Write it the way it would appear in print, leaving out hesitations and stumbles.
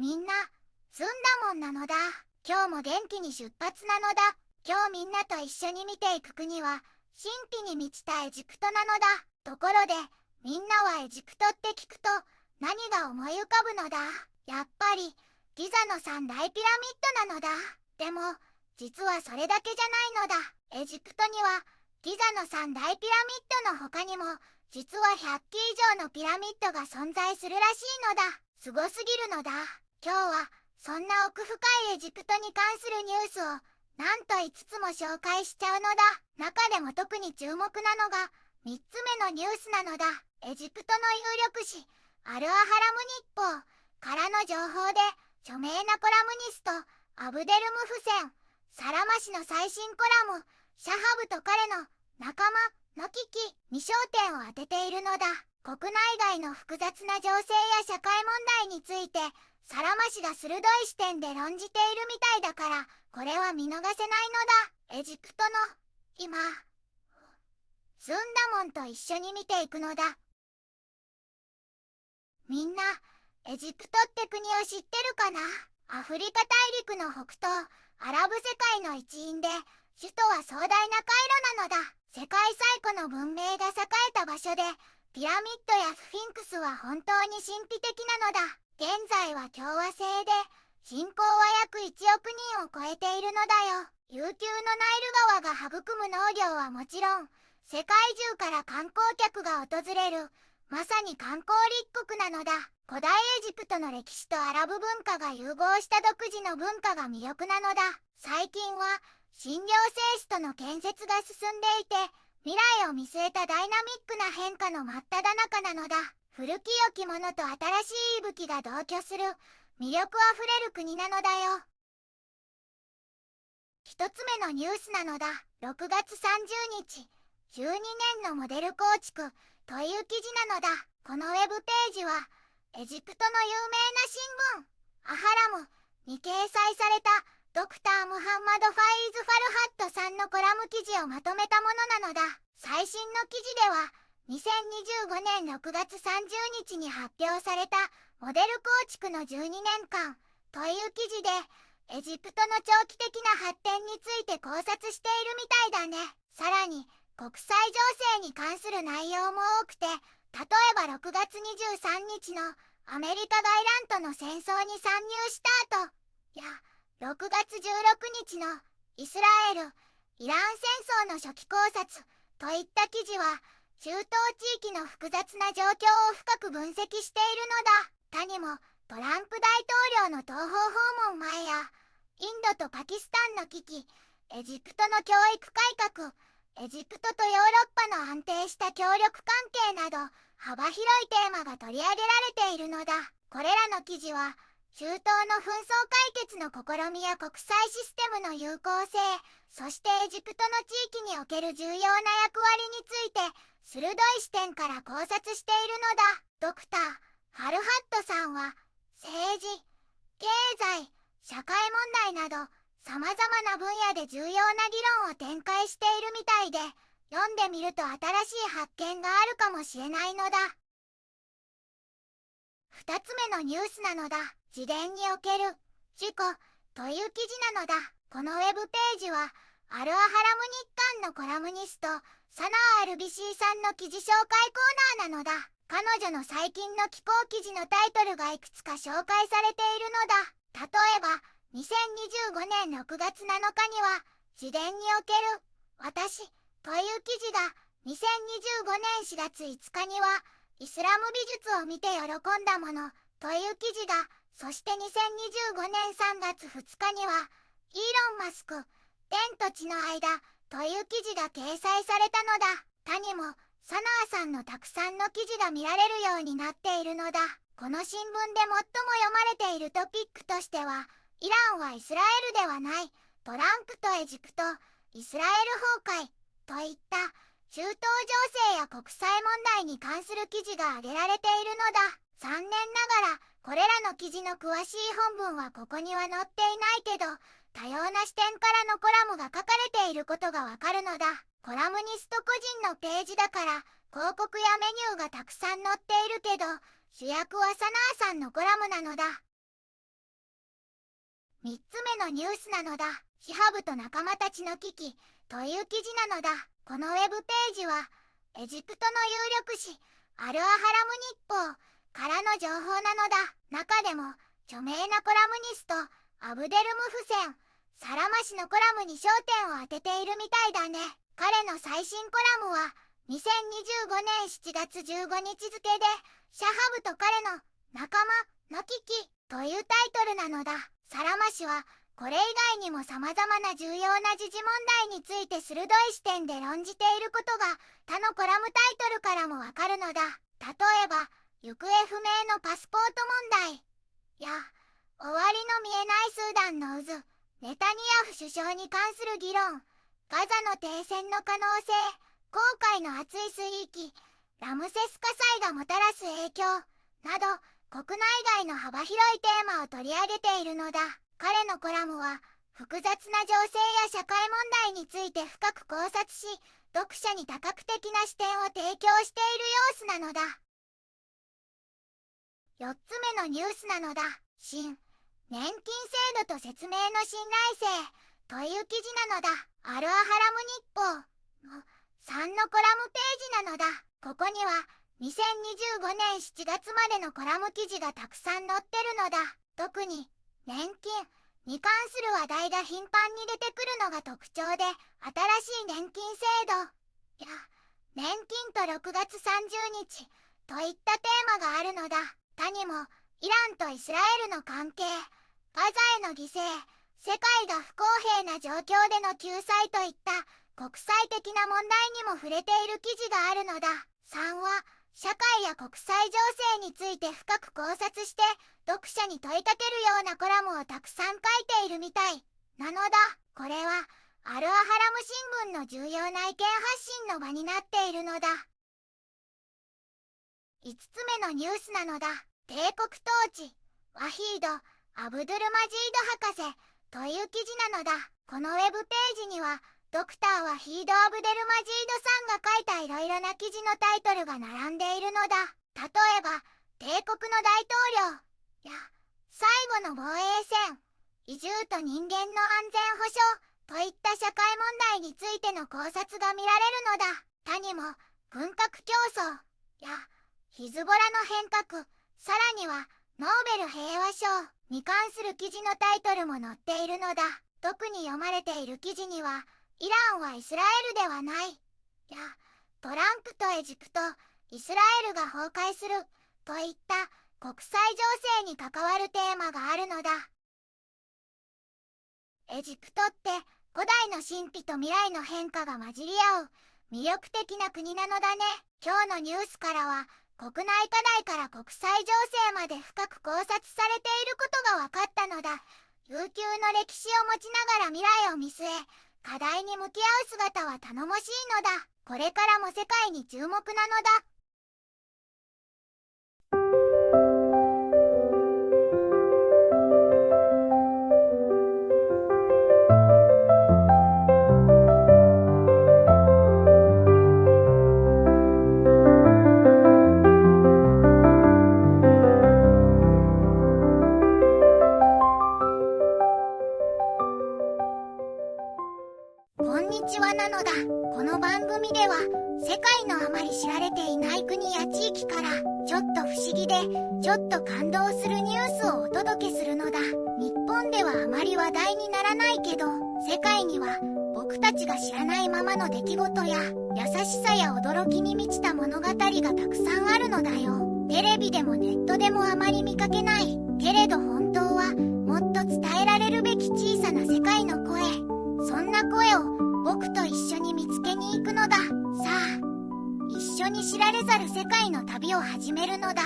みんな、ずんだもんなのだ。今日も元気に出発なのだ。今日みんなと一緒に見ていく国は、神秘に満ちたエジプトなのだ。ところで、みんなはエジプトって聞くと、何が思い浮かぶのだ。やっぱり、ギザの三大ピラミッドなのだ。でも、実はそれだけじゃないのだ。エジプトには、ギザの三大ピラミッドの他にも、実は100基以上のピラミッドが存在するらしいのだ。すごすぎるのだ。今日は、そんな奥深いエジプトに関するニュースを、なんと5つも紹介しちゃうのだ。中でも特に注目なのが、3つ目のニュースなのだ。エジプトの有力紙、アルアハラム日報からの情報で、著名なコラムニスト、アブデルムフセン、サラマ氏の最新コラム、シャハブと彼の仲間の危機に焦点を当てているのだ。国内外の複雑な情勢や社会問題について、サラマ氏が鋭い視点で論じているみたいだから、これは見逃せないのだ。エジプトの、今、ずんだもんと一緒に見ていくのだ。みんな、エジプトって国を知ってるかな？アフリカ大陸の北東、アラブ世界の一員で、首都は壮大なカイロなのだ。世界最古の文明が栄えた場所で、ピラミッドやスフィンクスは本当に神秘的なのだ。現在は共和制で、人口は約1億人を超えているのだよ。悠久のナイル川が育む農業はもちろん、世界中から観光客が訪れる、まさに観光立国なのだ。古代エジプトの歴史とアラブ文化が融合した独自の文化が魅力なのだ。最近は、新行政首都の建設が進んでいて、未来を見据えたダイナミックな変化の真っ只中なのだ。古き良きものと新しい息吹が同居する、魅力あふれる国なのだよ。一つ目のニュースなのだ。6月30日、12年のモデル構築という記事なのだ。このウェブページは、エジプトの有名な新聞、アハラムに掲載されたドクター・ムハンマド・ファイーズ・ファルハットさんのコラム記事をまとめたものなのだ。最新の記事では、2025年6月30日に発表されたモデル構築の12年間という記事で、エジプトの長期的な発展について考察しているみたいだね。さらに、国際情勢に関する内容も多くて、例えば6月23日のアメリカ大乱との戦争に参入した後や、6月16日のイスラエル・イラン戦争の初期考察といった記事は、中東地域の複雑な状況を深く分析しているのだ。他にも、トランプ大統領の東方訪問前や、インドとパキスタンの危機、エジプトの教育改革、エジプトとヨーロッパの安定した協力関係など、幅広いテーマが取り上げられているのだ。これらの記事は、中東の紛争解決の試みや国際システムの有効性、そしてエジプトの地域における重要な役割について、鋭い視点から考察しているのだ。ドクター・ハルハットさんは、政治、経済、社会問題など、様々な分野で重要な議論を展開しているみたいで、読んでみると新しい発見があるかもしれないのだ。二つ目のニュースなのだ。自伝における事故という記事なのだ。このウェブページは、アルアハラム日刊のコラムニスト、サナー・アルビシーさんの記事紹介コーナーなのだ。彼女の最近の寄稿記事のタイトルがいくつか紹介されているのだ。例えば、2025年6月7日には、自伝における私という記事が、2025年4月5日には、イスラム美術を見て喜んだものという記事が、そして2025年3月2日には、イーロン・マスク、天と地の間という記事が掲載されたのだ。他にも、サナーさんのたくさんの記事が見られるようになっているのだ。この新聞で最も読まれているトピックとしては、イランはイスラエルではない、トランプとエジプト、イスラエル崩壊といった中東情勢や国際問題に関する記事が挙げられているのだ。残念ながら、これらの記事の詳しい本文はここには載っていないけど、多様な視点からのコラムが書かれていることがわかるのだ。コラムニスト個人のページだから、広告やメニューがたくさん載っているけど、主役はサナーさんのコラムなのだ。3つ目のニュースなのだ。シハブと仲間たちの危機という記事なのだ。このウェブページはエジプトの有力紙アルアハラム日報からの情報なのだ。中でも著名なコラムニストアブデルムフセン・サラマ氏のコラムに焦点を当てているみたいだね。彼の最新コラムは2025年7月15日付でシャハブと彼の仲間の危機というタイトルなのだ。サラマ氏はこれ以外にも様々な重要な時事問題について鋭い視点で論じていることが他のコラムタイトルからもわかるのだ。例えば行方不明のパスポート問題や終わりの見えないスーダンの渦、ネタニヤフ首相に関する議論、ガザの停戦の可能性、紅海の熱い水域、ラムセス火災がもたらす影響など国内外の幅広いテーマを取り上げているのだ。彼のコラムは複雑な情勢や社会問題について深く考察し、読者に多角的な視点を提供している様子なのだ。4つ目のニュースなのだ。新年金制度と説明の信頼性という記事なのだ。アルアハラム日報の3のコラムページなのだ。ここには2025年7月までのコラム記事がたくさん載ってるのだ。特に年金に関する話題が頻繁に出てくるのが特徴で、新しい年金制度や年金と6月30日といったテーマがあるのだ。他にもイランとイスラエルの関係、ガザへの犠牲、世界が不公平な状況での救済といった国際的な問題にも触れている記事があるのだ。3は社会や国際情勢について深く考察して読者に問いかけるようなコラムをたくさん書いているみたいなのだ。これはアルアハラム新聞の重要な意見発信の場になっているのだ。5つ目のニュースなのだ。帝国統治ワヒード・アブドゥルマジード博士という記事なのだ。このウェブページにはドクターワヒード・アブデルマジードさんが書いたいろいろな記事のタイトルが並んでいるのだ。例えば帝国の大統領や最後の防衛戦、移住と人間の安全保障といった社会問題についての考察が見られるのだ。他にも軍拡競争やヒズボラの変革、さらにはノーベル平和賞に関する記事のタイトルも載っているのだ。特に読まれている記事にはイランはイスラエルではないやトランプとエジプト、イスラエルが崩壊するといった国際情勢に関わるテーマがあるのだ。エジプトって古代の神秘と未来の変化が混じり合う魅力的な国なのだね。今日のニュースからは国内課題から国際情勢まで深く考察されていることが分かったのだ。悠久の歴史を持ちながら未来を見据え、課題に向き合う姿は頼もしいのだ。これからも世界に注目なのだ。こんにちはなのだ。この番組では世界のあまり知られていない国や地域からちょっと不思議でちょっと感動するニュースをお届けするのだ。日本ではあまり話題にならないけど、世界には僕たちが知らないままの出来事や優しさや驚きに満ちた物語がたくさんあるのだよ。テレビでもネットでもあまり見かけないけれど本当はもっと伝えられるべき小さな世界の声、そんな声を僕と一緒に見つけに行くのだ。さあ、一緒に知られざる世界の旅を始めるのだ。